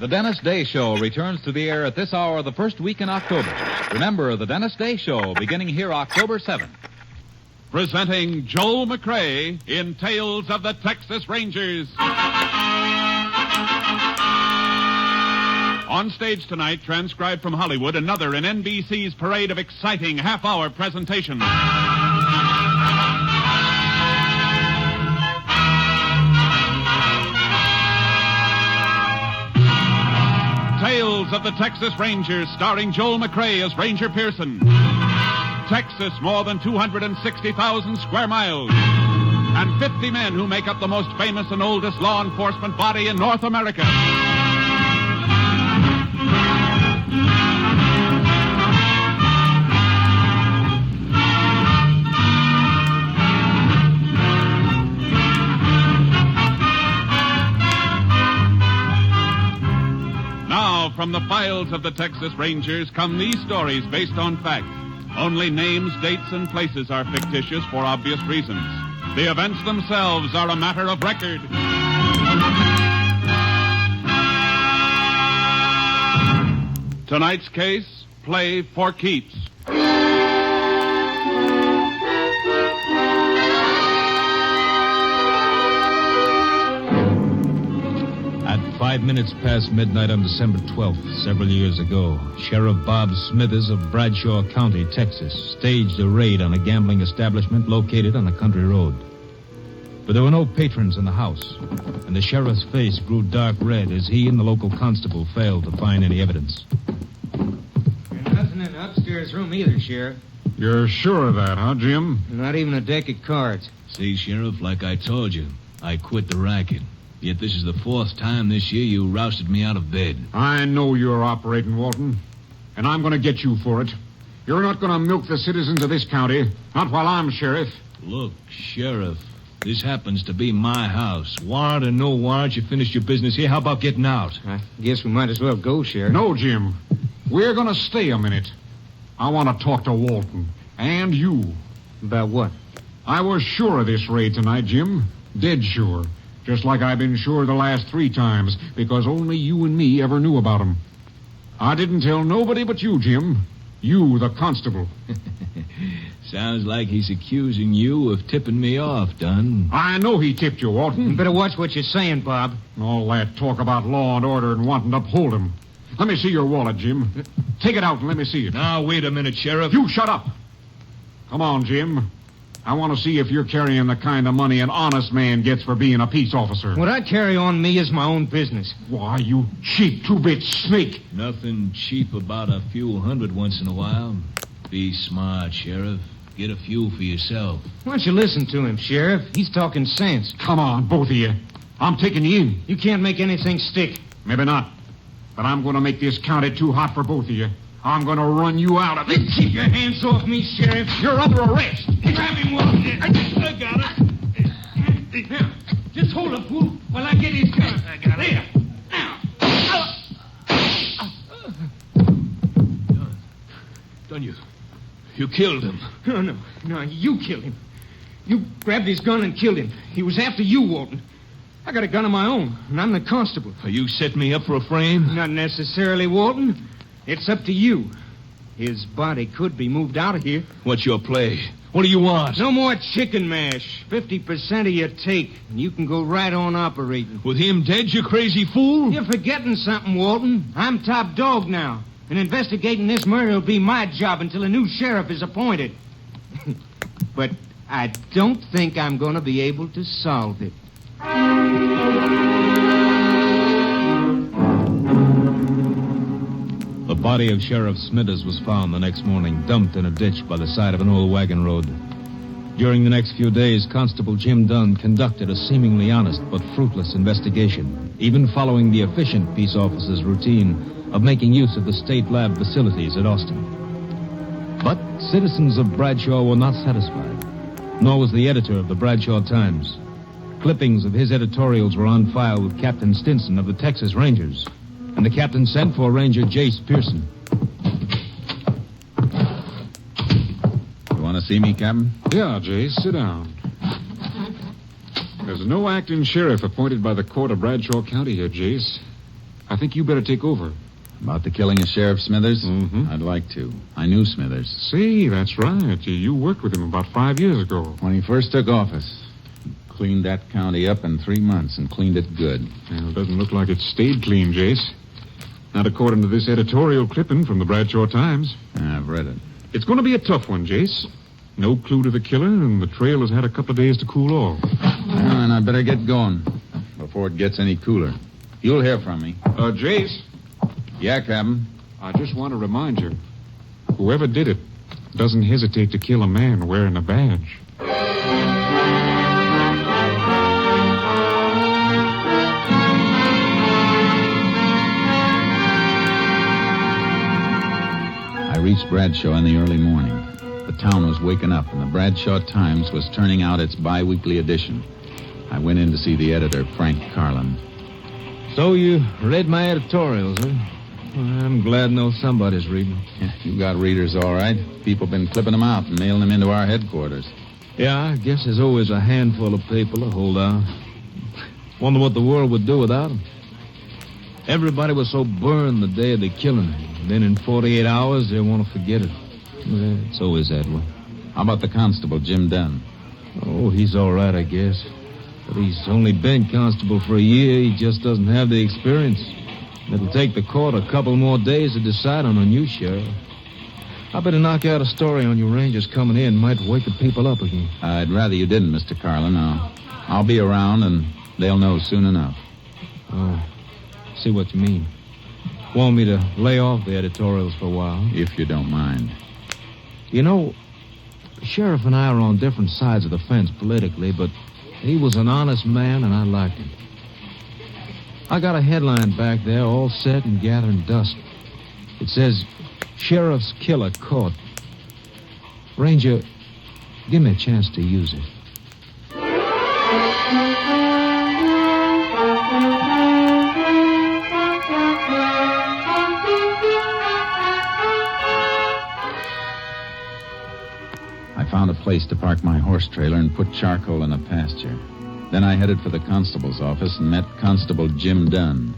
The Dennis Day Show returns to the air at this hour the first week in October. Remember, the Dennis Day Show beginning here October 7th. Presenting Joel McCrea in Tales of the Texas Rangers. On stage tonight, transcribed from Hollywood, another in NBC's parade of exciting half-hour presentations. Tales of the Texas Rangers, starring Joel McCrea as Ranger Pearson. Texas, more than 260,000 square miles. And 50 men who make up the most famous and oldest law enforcement body in North America. Now, from the files of the Texas Rangers come these stories based on fact. Only names, dates, and places are fictitious for obvious reasons. The events themselves are a matter of record. Tonight's case, play for keeps. At 5 minutes past midnight on December 12th, several years ago, Sheriff Bob Smithers of Bradshaw County, Texas, staged a raid on a gambling establishment located on a country road. But there were no patrons in the house, and the sheriff's face grew dark red as he and the local constable failed to find any evidence. There's nothing in the upstairs room either, Sheriff. You're sure of that, huh, Jim? Not even a deck of cards. See, Sheriff, like I told you, I quit the racket. Yet this is the fourth time this year you rousted me out of bed. I know you're operating, Walton, and I'm going to get you for it. You're not going to milk the citizens of this county, not while I'm sheriff. Look, Sheriff, this happens to be my house. Warrant or no warrant, you finished your business here. How about getting out? I guess we might as well go, Sheriff. No, Jim. We're going to stay a minute. I want to talk to Walton, and you. About what? I was sure of this raid tonight, Jim. Dead sure. Just like I've been sure the last 3 times, because only you and me ever knew about them. I didn't tell nobody but you, Jim. You, the constable. Sounds like he's accusing you of tipping me off, Dunn. I know he tipped you, Walton. You better watch what you're saying, Bob. All that talk about law and order and wanting to uphold him. Let me see your wallet, Jim. Take it out and let me see it. Now, wait a minute, Sheriff. You shut up. Come on, Jim. I want to see if you're carrying the kind of money an honest man gets for being a peace officer. What I carry on me is my own business. Why, you cheap 2-bit snake. Nothing cheap about a few hundred once in a while. Be smart, Sheriff. Get a few for yourself. Why don't you listen to him, Sheriff? He's talking sense. Come on, both of you. I'm taking you in. You can't make anything stick. Maybe not. But I'm going to make this county too hot for both of you. I'm going to run you out of it. Keep your hands off me, Sheriff. You're under arrest. Grab him, Walton. I got it. Now, just hold him, fool, while I get his gun. I got it. There. Now. Dunn, you killed him. No, you killed him. You grabbed his gun and killed him. He was after you, Walton. I got a gun of my own, and I'm the constable. You set me up for a frame? Not necessarily, Walton. It's up to you. His body could be moved out of here. What's your play? What do you want? No more chicken mash. 50% of your take, and you can go right on operating. With him dead, you crazy fool? You're forgetting something, Walton. I'm top dog now, and investigating this murder will be my job until a new sheriff is appointed. But I don't think I'm going to be able to solve it. The body of Sheriff Smithers was found the next morning, dumped in a ditch by the side of an old wagon road. During the next few days, Constable Jim Dunn conducted a seemingly honest but fruitless investigation, even following the efficient peace officer's routine of making use of the state lab facilities at Austin. But citizens of Bradshaw were not satisfied, nor was the editor of the Bradshaw Times. Clippings of his editorials were on file with Captain Stinson of the Texas Rangers, and the captain sent for Ranger Jace Pearson. You want to see me, Captain? Yeah, Jace, sit down. There's no acting sheriff appointed by the court of Bradshaw County here, Jace. I think you better take over. About the killing of Sheriff Smithers? Mm-hmm. I'd like to. I knew Smithers. See, that's right. You worked with him about 5 years ago. When he first took office, cleaned that county up in 3 months and cleaned it good. Well, it doesn't look like it stayed clean, Jace. Not according to this editorial clipping from the Bradshaw Times. I've read it. It's going to be a tough one, Jace. No clue to the killer, and the trail has had a couple of days to cool off. Well, and I better get going before it gets any cooler. You'll hear from me. Jace? Yeah, Captain. I just want to remind you, whoever did it doesn't hesitate to kill a man wearing a badge. I reached Bradshaw in the early morning. The town was waking up, and the Bradshaw Times was turning out its bi-weekly edition. I went in to see the editor, Frank Carlin. So you read my editorials, huh? Well, I'm glad to know somebody's reading. Yeah, you got readers, all right. People been clipping them out and mailing them into our headquarters. Yeah, I guess there's always a handful of people to hold out. Wonder what the world would do without them. Everybody was so burned the day of the killing. Then in 48 hours, they want to forget it. Yeah, it's always that way. How about the constable, Jim Dunn? Oh, he's all right, I guess. But he's only been constable for a year. He just doesn't have the experience. It'll take the court a couple more days to decide on a new sheriff. I better knock out a story on you Rangers coming in. Might wake the people up again. I'd rather you didn't, Mr. Carlin. I'll be around, and they'll know soon enough. Oh, see what you mean. Want me to lay off the editorials for a while? If you don't mind. You know, the sheriff and I are on different sides of the fence politically, but he was an honest man, and I liked him. I got a headline back there, all set and gathering dust. It says, Sheriff's Killer Caught. Ranger, give me a chance to use it. I found a place to park my horse trailer and put charcoal in a pasture. Then I headed for the constable's office and met Constable Jim Dunn.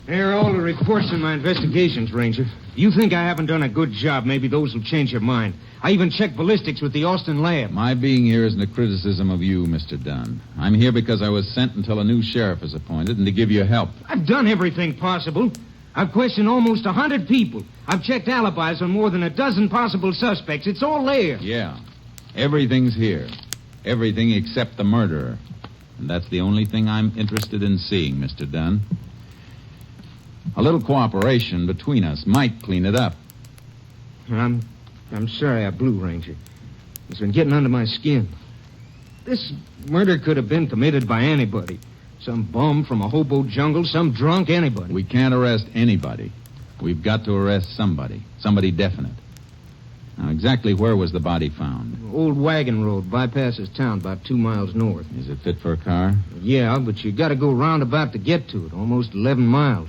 Here are all the reports in my investigations, Ranger. You think I haven't done a good job, maybe those will change your mind. I even checked ballistics with the Austin lab. My being here isn't a criticism of you, Mr. Dunn. I'm here because I was sent until a new sheriff is appointed and to give you help. I've done everything possible. I've questioned almost 100 people. I've checked alibis on more than a dozen possible suspects. It's all there. Yeah. Everything's here. Everything except the murderer. And that's the only thing I'm interested in seeing, Mr. Dunn. A little cooperation between us might clean it up. I'm sorry I blew, Ranger. It's been getting under my skin. This murder could have been committed by anybody. Some bum from a hobo jungle, some drunk, anybody. We can't arrest anybody. We've got to arrest somebody. Somebody definite. Now, exactly where was the body found? Old wagon road bypasses town about 2 miles north. Is it fit for a car? Yeah, but you got to go roundabout to get to it. Almost 11 miles.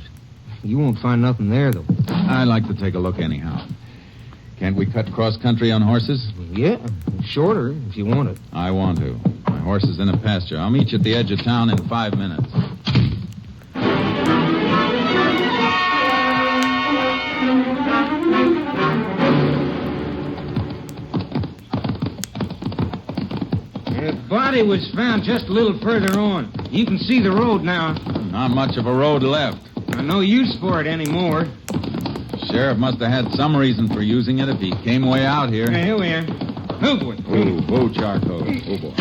You won't find nothing there, though. I'd like to take a look anyhow. Can't we cut cross-country on horses? Yeah, shorter if you want it. I want to. My horse is in a pasture. I'll meet you at the edge of town in 5 minutes. The body was found just a little further on. You can see the road now. Not much of a road left. No use for it anymore. Sheriff must have had some reason for using it if he came way out here. Here we are. Oh, boy. Whoa, charcoal. Oh, boy.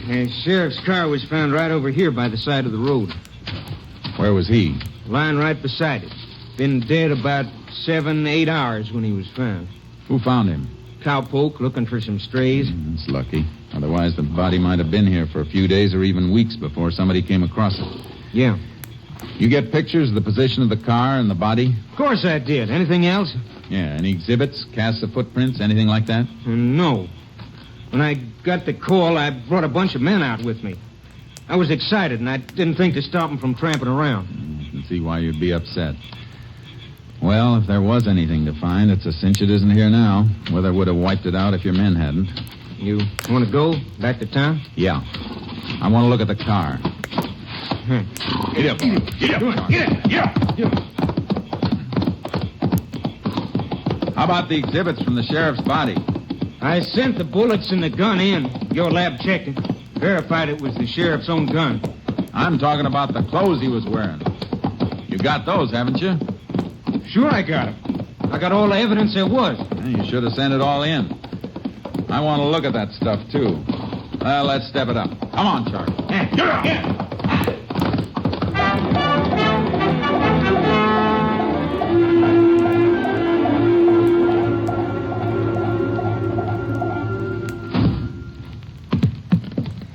The sheriff's car was found right over here by the side of the road. Where was he? Lying right beside it. Been dead about 7-8 hours when he was found. Who found him? Cowpoke looking for some strays. That's lucky. Otherwise, the body might have been here for a few days or even weeks before somebody came across it. Yeah. You get pictures of the position of the car and the body? Of course I did. Anything else? Yeah, any exhibits, casts of footprints, anything like that? No. When I got the call, I brought a bunch of men out with me. I was excited, and I didn't think to stop them from tramping around. I can see why you'd be upset. Well, if there was anything to find, it's a cinch it isn't here now. Weather would have wiped it out if your men hadn't. You want to go back to town? Yeah. I want to look at the car. Get up. Get up. Get up. How about the exhibits from the sheriff's body? I sent the bullets and the gun in. Your lab checked it. Verified it was the sheriff's own gun. I'm talking about the clothes he was wearing. You got those, haven't you? Sure I got them. I got all the evidence there was. You should have sent it all in. I want to look at that stuff, too. Well, let's step it up. Come on, Charlie.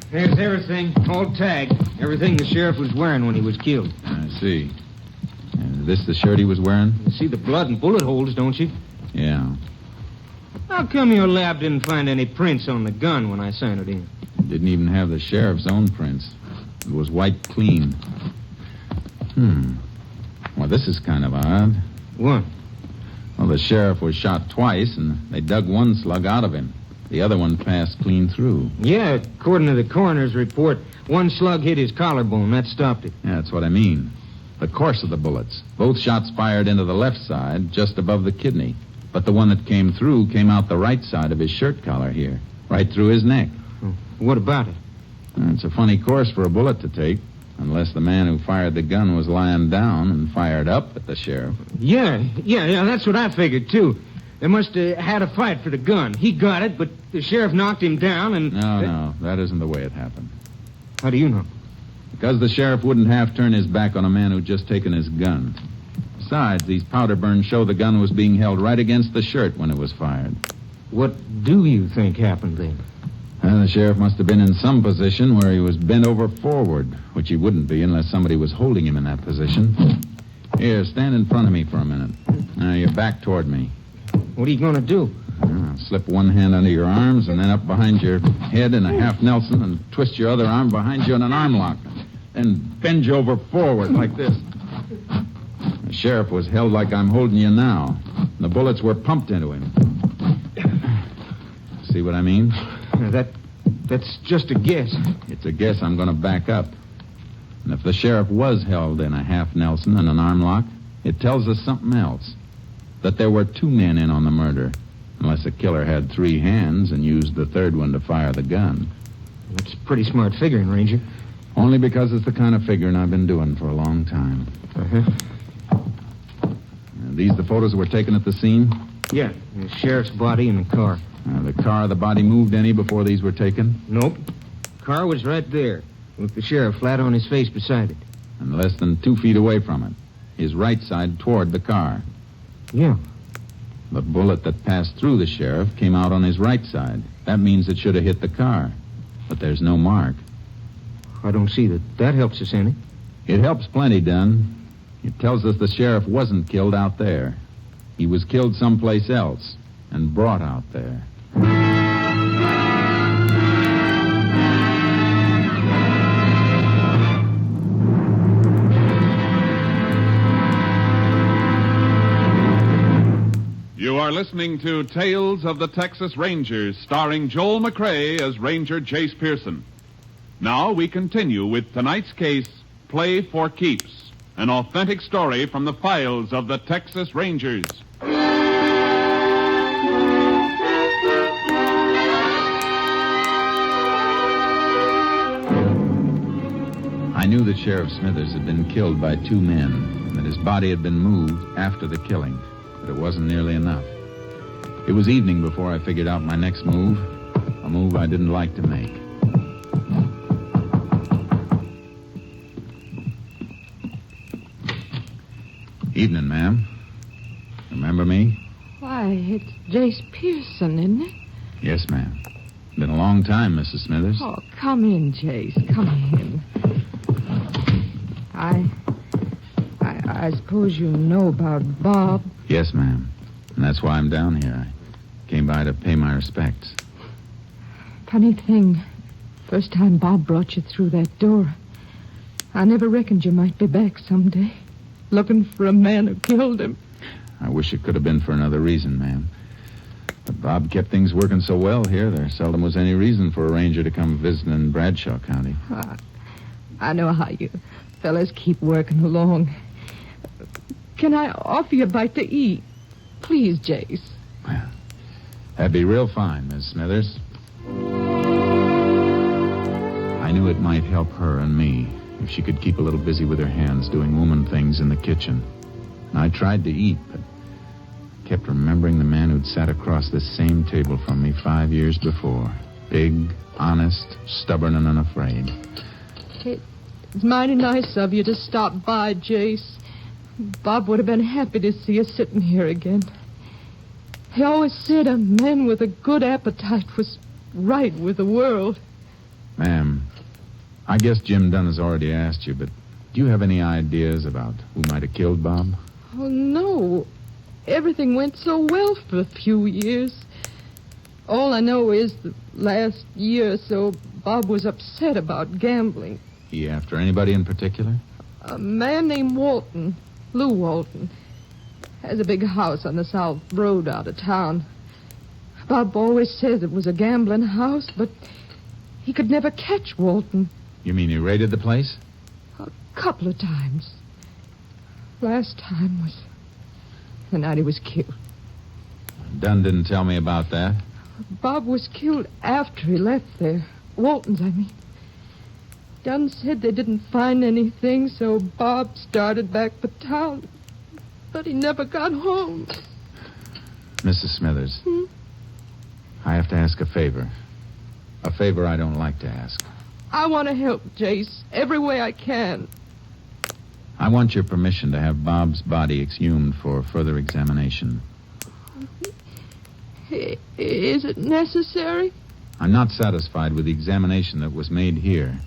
There's everything, all tagged. Everything the sheriff was wearing when he was killed. I see. Is this the shirt he was wearing? You see the blood and bullet holes, don't you? Yeah. How come your lab didn't find any prints on the gun when I sent it in? Didn't even have the sheriff's own prints. It was wiped clean. Well, this is kind of odd. What? Well, the sheriff was shot twice, and they dug one slug out of him. The other one passed clean through. Yeah, according to the coroner's report, one slug hit his collarbone. That stopped it. Yeah, that's what I mean. The course of the bullets. Both shots fired into the left side, just above the kidney. But the one that came through came out the right side of his shirt collar here, right through his neck. What about it? It's a funny course for a bullet to take, unless the man who fired the gun was lying down and fired up at the sheriff. Yeah, that's what I figured, too. They must have had a fight for the gun. He got it, but the sheriff knocked him down and... No, that isn't the way it happened. How do you know? Because the sheriff wouldn't half turn his back on a man who'd just taken his gun. Besides, these powder burns show the gun was being held right against the shirt when it was fired. What do you think happened then? Well, the sheriff must have been in some position where he was bent over forward, which he wouldn't be unless somebody was holding him in that position. Here, stand in front of me for a minute. Now, your back toward me. What are you going to do? Slip one hand under your arms and then up behind your head in a half Nelson and twist your other arm behind you in an arm lock. Then bend you over forward like this. The sheriff was held like I'm holding you now. The bullets were pumped into him. See what I mean? That's just a guess. It's a guess I'm going to back up. And if the sheriff was held in a half Nelson and an arm lock, it tells us something else. That there were two men in on the murder, unless the killer had three hands and used the third one to fire the gun. That's pretty smart figuring, Ranger. Only because it's the kind of figuring I've been doing for a long time. These the photos that were taken at the scene? Yeah, the sheriff's body and the car. The car, the body moved any before these were taken? Nope. Car was right there, with the sheriff flat on his face beside it. And less than 2 feet away from it. His right side toward the car. Yeah. The bullet that passed through the sheriff came out on his right side. That means it should have hit the car. But there's no mark. I don't see that helps us any. It helps plenty, Dunn. It tells us the sheriff wasn't killed out there. He was killed someplace else and brought out there. You are listening to Tales of the Texas Rangers, starring Joel McCrea as Ranger Jace Pearson. Now we continue with tonight's case, Play for Keeps, an authentic story from the files of the Texas Rangers. I knew that Sheriff Smithers had been killed by two men, that his body had been moved after the killing, but it wasn't nearly enough. It was evening before I figured out my next move, a move I didn't like to make. Evening, ma'am. Remember me? Why, it's Jace Pearson, isn't it? Yes, ma'am. Been a long time, Mrs. Smithers. Oh, come in, Jace. Come in. I suppose you know about Bob. Yes, ma'am. And that's why I'm down here. I came by to pay my respects. Funny thing. First time Bob brought you through that door, I never reckoned you might be back someday, looking for a man who killed him. I wish it could have been for another reason, ma'am. But Bob kept things working so well here, there seldom was any reason for a ranger to come visiting in Bradshaw County. I know how you fellas keep working along. Can I offer you a bite to eat? Please, Jace. Well, that'd be real fine, Miss Smithers. I knew it might help her and me if she could keep a little busy with her hands doing woman things in the kitchen. And I tried to eat, but kept remembering the man who'd sat across this same table from me 5 years before. Big, honest, stubborn, and unafraid. It's mighty nice of you to stop by, Jace. Bob would have been happy to see you sitting here again. He always said a man with a good appetite was right with the world. Ma'am, I guess Jim Dunn has already asked you, but do you have any ideas about who might have killed Bob? Oh, no. Everything went so well for a few years. All I know is the last year or so, Bob was upset about gambling. He after anybody in particular? A man named Walton, Lou Walton, has a big house on the South Road out of town. Bob always said it was a gambling house, but he could never catch Walton. You mean he raided the place? A couple of times. Last time was the night he was killed. Dunn didn't tell me about that. Bob was killed after he left there. Walton's, I mean. Dunn said they didn't find anything, so Bob started back for town. But he never got home. Mrs. Smithers, I have to ask a favor. A favor I don't like to ask. I want to help, Jace, every way I can. I want your permission to have Bob's body exhumed for further examination. Is it necessary? I'm not satisfied with the examination that was made here.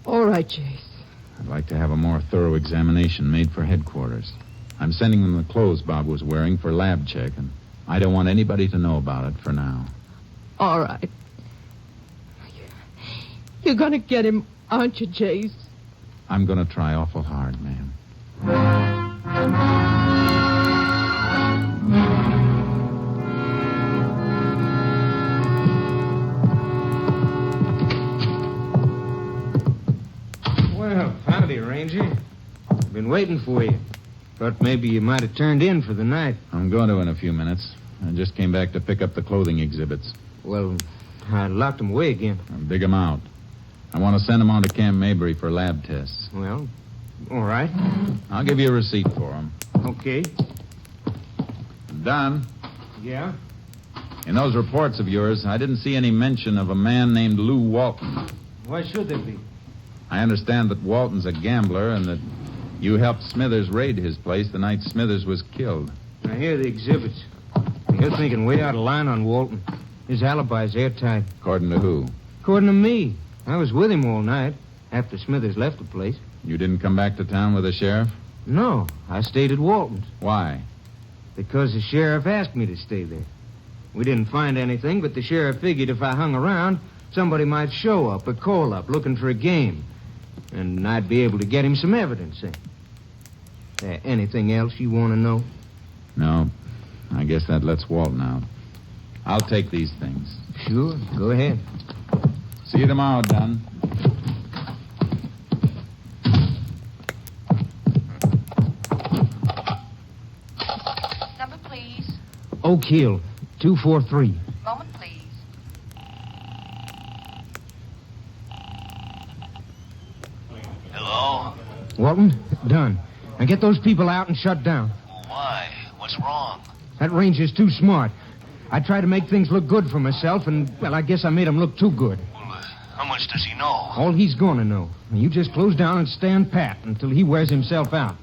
All right, Jace. I'd like to have a more thorough examination made for headquarters. I'm sending them the clothes Bob was wearing for lab check, and I don't want anybody to know about it for now. All right. You're going to get him, aren't you, Jace? I'm going to try awful hard, ma'am. Well, howdy, Ranger. I've been waiting for you. Thought maybe you might have turned in for the night. I'm going to in a few minutes. I just came back to pick up the clothing exhibits. Well, I locked them away again. I'll dig them out. I want to send them on to Camp Mabry for lab tests. Well, all right. I'll give you a receipt for them. Okay. Don, Yeah? in those reports of yours, I didn't see any mention of a man named Lou Walton. Why should there be? I understand that Walton's a gambler and that you helped Smithers raid his place the night Smithers was killed. I hear the exhibits. You're thinking way out of line on Walton. His alibi's airtight. According to who? According to me, I was with him all night after Smithers left the place. You didn't come back to town with the sheriff? No, I stayed at Walton's. Why? Because the sheriff asked me to stay there. We didn't find anything, but the sheriff figured if I hung around, somebody might show up or call up looking for a game. And I'd be able to get him some evidence. Anything else you want to know? No. I guess that lets Walton out. I'll take these things. Sure, go ahead. See you tomorrow, Don. Number, please. Oak Hill, 243. Moment, please. Hello? Walton, done. Now get those people out and shut down. Why? What's wrong? That ranger's too smart. I tried to make things look good for myself, and, well, I guess I made him look too good. Well, how much does he know? All he's gonna know. Now, you just close down and stand pat until he wears himself out.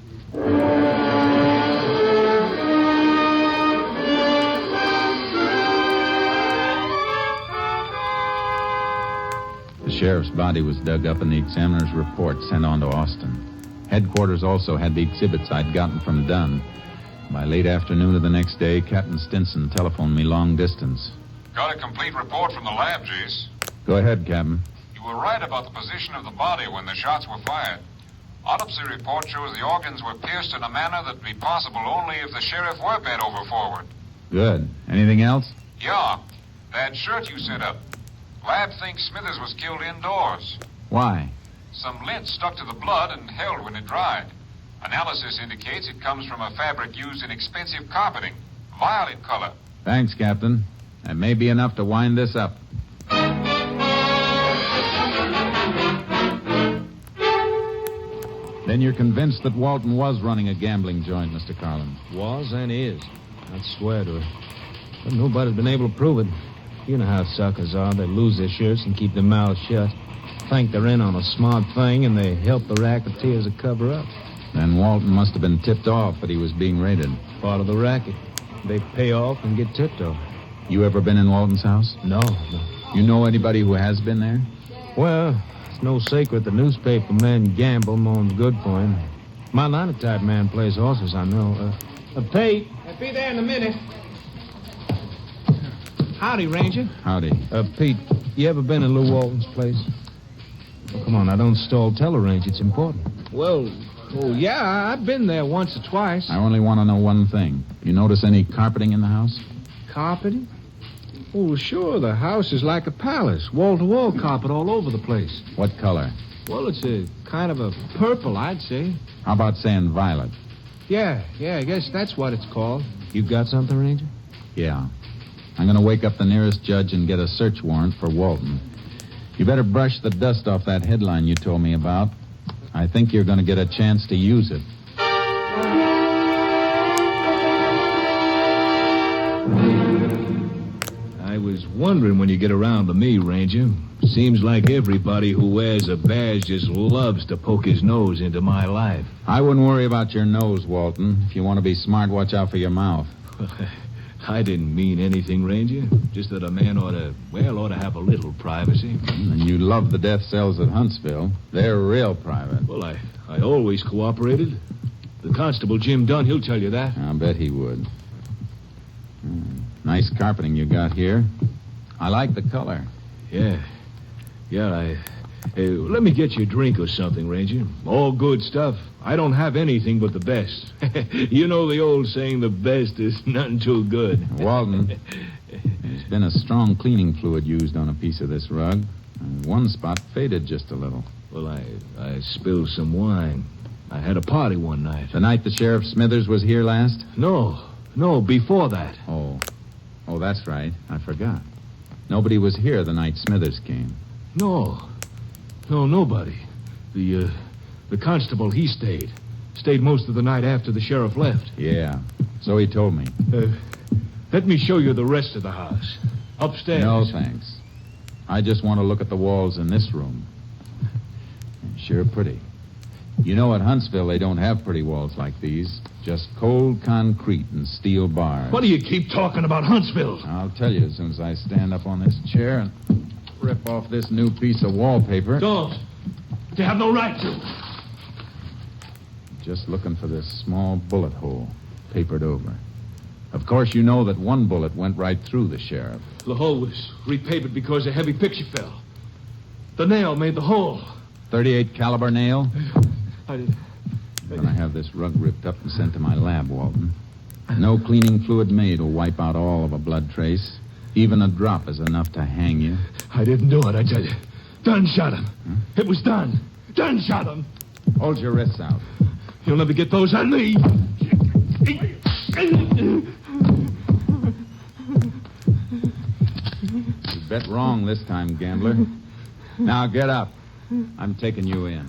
The sheriff's body was dug up and the examiner's report sent on to Austin. Headquarters also had the exhibits I'd gotten from Dunn. By late afternoon of the next day, Captain Stinson telephoned me long distance. Got a complete report from the lab, Jace. Go ahead, Captain. You were right about the position of the body when the shots were fired. Autopsy report shows the organs were pierced in a manner that'd be possible only if the sheriff were bent over forward. Good. Anything else? Yeah, that shirt you sent up. Lab thinks Smithers was killed indoors. Why? Some lint stuck to the blood and held when it dried. Analysis indicates it comes from a fabric used in expensive carpeting. Violet color. Thanks, Captain. That may be enough to wind this up. Then you're convinced that Walton was running a gambling joint, Mr. Carlin. Was and is. I'd swear to it. But nobody's been able to prove it. You know how suckers are. They lose their shirts and keep their mouths shut. Think they're in on a smart thing, and they help the racketeers to cover up. Then Walton must have been tipped off that he was being raided. Part of the racket. They pay off and get tipped off. You ever been in Walton's house? No. You know anybody who has been there? Well, it's no secret the newspaper man gamble more's good for him. My linotype man plays horses, I know. Pete. I'll be there in a minute. Howdy, Ranger. Howdy. Pete, you ever been in Lou Walton's place? Oh, come on, now don't stall. Tell her, Ranger. It's important. Well, yeah, I've been there once or twice. I only want to know one thing. You notice any carpeting in the house? Carpeting? Oh, sure. The house is like a palace. Wall-to-wall carpet all over the place. What color? Well, it's a kind of a purple, I'd say. How about saying violet? Yeah, I guess that's what it's called. You got something, Ranger? Yeah. I'm going to wake up the nearest judge and get a search warrant for Walton. You better brush the dust off that headline you told me about. I think you're going to get a chance to use it. I was wondering when you get around to me, Ranger. Seems like everybody who wears a badge just loves to poke his nose into my life. I wouldn't worry about your nose, Walton. If you want to be smart, watch out for your mouth. I didn't mean anything, Ranger. Just that a man ought to have a little privacy. And you love the death cells at Huntsville. They're real private. Well, I always cooperated. The constable, Jim Dunn, he'll tell you that. I'll bet he would. Nice carpeting you got here. I like the color. Yeah, let me get you a drink or something, Ranger. All good stuff. I don't have anything but the best. You know the old saying, the best is none too good. Walton, there's been a strong cleaning fluid used on a piece of this rug. One spot faded just a little. Well, I spilled some wine. I had a party one night. The night the Sheriff Smithers was here last? No, before that. Oh, that's right. I forgot. Nobody was here the night Smithers came. No, nobody. The constable, he stayed. Stayed most of the night after the sheriff left. Yeah, so he told me. Let me show you the rest of the house. Upstairs. No, thanks. I just want to look at the walls in this room. Sure pretty. You know, at Huntsville, they don't have pretty walls like these. Just cold concrete and steel bars. What do you keep talking about Huntsville? I'll tell you as soon as I stand up on this chair and rip off this new piece of wallpaper. Don't. You have no right to. Just looking for this small bullet hole, papered over. Of course, you know that one bullet went right through the sheriff. The hole was repapered because a heavy picture fell. The nail made the hole. .38 caliber nail? I'm gonna have this rug ripped up and sent to my lab, Walton. No cleaning fluid made will wipe out all of a blood trace. Even a drop is enough to hang you. I didn't do it, I tell you. Dunn shot him. Huh? It was Dunn. Dunn shot him. Hold your wrists out. You'll never get those on me. You bet wrong this time, gambler. Now get up. I'm taking you in.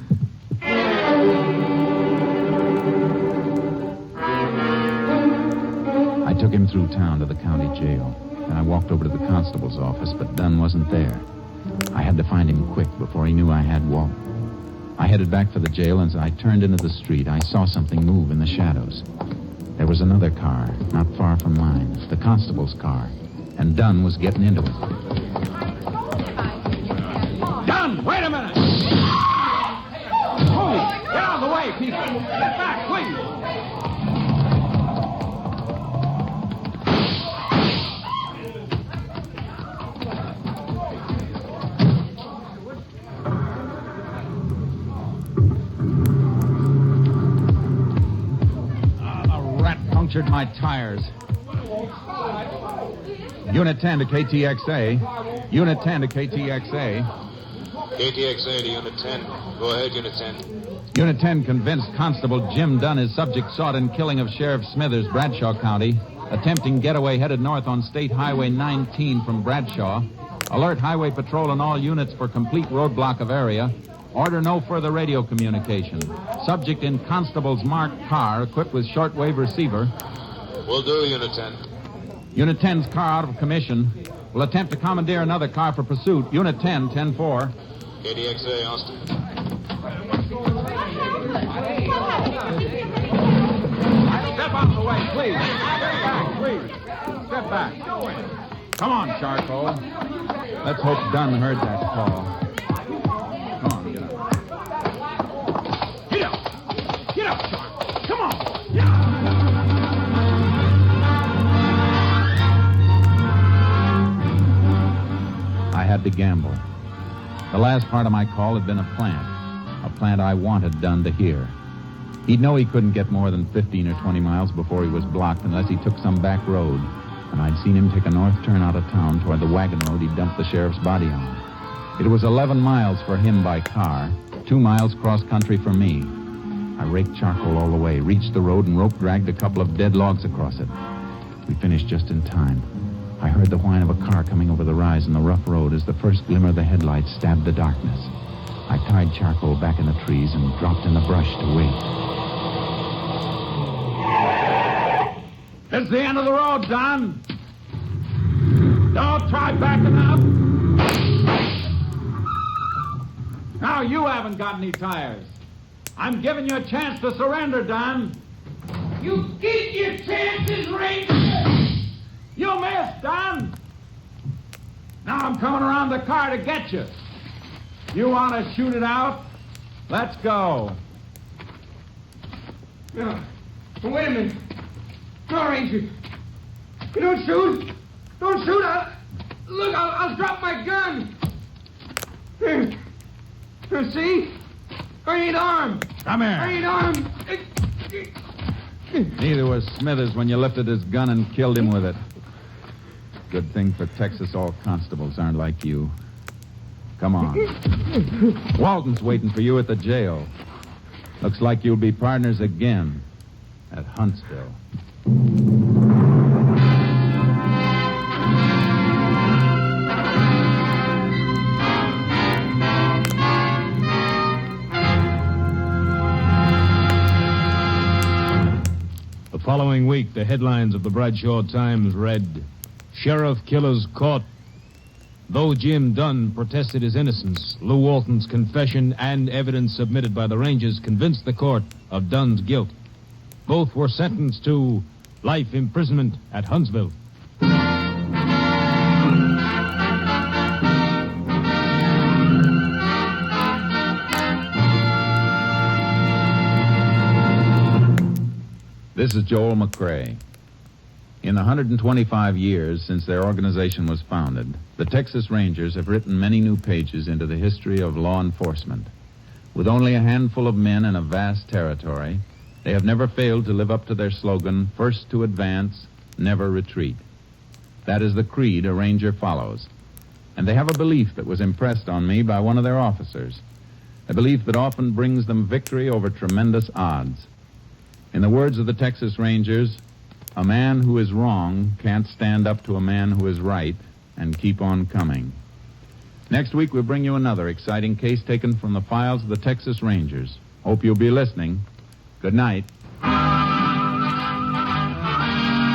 I took him through town to the county jail. Then I walked over to the constable's office, but Dunn wasn't there. I had to find him quick before he knew I had Walt. I headed back for the jail, and as I turned into the street, I saw something move in the shadows. There was another car, not far from mine, the constable's car, and Dunn was getting into it. Dunn, wait a minute! Oh, get out of the way, people! Get back, please! Punctured my tires. Unit 10 to KTXA. Unit 10 to KTXA. KTXA to Unit 10. Go ahead, Unit 10. Unit 10 convinced Constable Jim Dunn is subject sought in killing of Sheriff Smithers, Bradshaw County. Attempting getaway headed north on State Highway 19 from Bradshaw. Alert Highway Patrol and all units for complete roadblock of area. Order no further radio communication. Subject in Constable's marked car equipped with shortwave receiver. Will do, Unit 10. Unit 10's car out of commission. Will attempt to commandeer another car for pursuit. Unit 10, 10-4. KDXA, Austin. Step out of the way, please. Step back, please. Step back. Come on, Charcoal. Let's hope Dunn heard that call. Come on, get up. Get up! Get up, Charcoal! Come on! Get up! I had to gamble. The last part of my call had been a plant I wanted Dunn to hear. He'd know he couldn't get more than 15 or 20 miles before he was blocked unless he took some back road. And I'd seen him take a north turn out of town toward the wagon road he dumped the sheriff's body on. It was 11 miles for him by car, 2 miles cross-country for me. I raked charcoal all the way, reached the road, and rope-dragged a couple of dead logs across it. We finished just in time. I heard the whine of a car coming over the rise in the rough road as the first glimmer of the headlights stabbed the darkness. I tied charcoal back in the trees and dropped in the brush to wait. It's the end of the road, Don. Don't try backing up. Now you haven't got any tires. I'm giving you a chance to surrender, Don. You get your chances, Ranger. You missed, Don. Now I'm coming around the car to get you. You want to shoot it out? Let's go. No. Wait a minute. No, Ranger. You don't shoot. Don't shoot. I'll drop my gun. See? I ain't armed. Come here. I ain't armed. Neither was Smithers when you lifted his gun and killed him with it. Good thing for Texas all constables aren't like you. Come on. Walton's waiting for you at the jail. Looks like you'll be partners again at Huntsville. The following week, the headlines of the Bradshaw Times read, Sheriff Killers Caught. Though Jim Dunn protested his innocence, Lou Walton's confession and evidence submitted by the Rangers convinced the court of Dunn's guilt. Both were sentenced to life imprisonment at Huntsville. This is Joel McCrea. In the 125 years since their organization was founded, the Texas Rangers have written many new pages into the history of law enforcement. With only a handful of men in a vast territory, they have never failed to live up to their slogan, first to advance, never retreat. That is the creed a Ranger follows. And they have a belief that was impressed on me by one of their officers, a belief that often brings them victory over tremendous odds. In the words of the Texas Rangers, a man who is wrong can't stand up to a man who is right and keep on coming. Next week, we'll bring you another exciting case taken from the files of the Texas Rangers. Hope you'll be listening. Good night.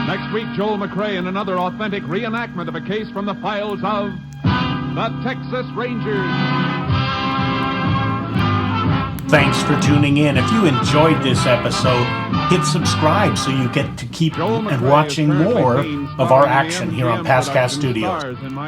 Next week, Joel McCrea in another authentic reenactment of a case from the files of the Texas Rangers. Thanks for tuning in. If you enjoyed this episode, hit subscribe so you get to keep and watching more of our action here on PastCast Studios.